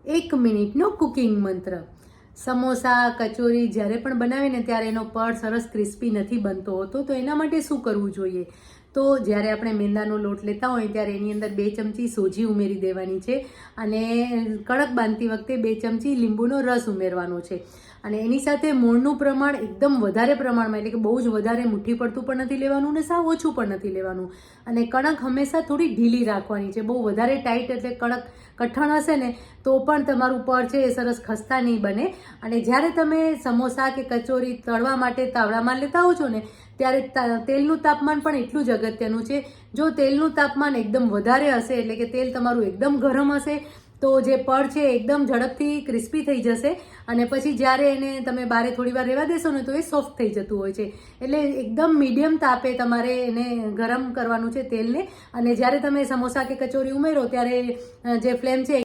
1 મિનિટનો કુકિંગ મંત્ર. સમોસા કચોરી જ્યારે પણ બનાવીને ત્યારે એનો પડ સરસ ક્રિસ્પી નથી બનતો હોતો, તો એના માટે શું કરવું જોઈએ? તો જ્યારે આપણે મેંદાનો લોટ લેતા હોય ત્યારે એની અંદર 2 ચમચી સોજી ઉમેરી દેવાની છે અને કણક બાંધતી વખતે 2 ચમચી લીંબુનો રસ ઉમેરવાનો છે. અને એની સાથે મોણનું પ્રમાણ એકદમ વધારે પ્રમાણમાં, એટલે કે બહુ જ વધારે મુઠ્ઠી પડતું પણ નથી લેવાનું ને સાવ ઓછું પણ નથી લેવાનું. અને કણક હંમેશા થોડી ઢીલી રાખવાની છે. બહુ વધારે ટાઈટ એટલે કણક કઠણ હશે ને તો પણ તમારું પડ છે એ સરસ ખસ્તા નહીં બને. અને જ્યારે તમે સમોસા કે કચોરી તળવા માટે તાવડામાં લેતા હો છો ને ત્યારે તેલનું તાપમાન પણ એટલું જ અગત્યનું છે. જો તેલનું તાપમાન એકદમ વધારે હશે, એટલે કે તેલ તમારું એકદમ ગરમ હશે, તો જે પડ છે એકદમ ઝડપથી ક્રિસ્પી થઈ જશે અને પછી જ્યારે એને તમે બારે થોડી વાર રહેવા દેશો ને તો એ સોફ્ટ થઈ જતું હોય છે. એટલે એકદમ મીડિયમ તાપે તમારે એને ગરમ કરવાનું છે તેલને. અને જ્યારે તમે સમોસા કે કચોરી ઉમેરો ત્યારે જે ફ્લેમ છે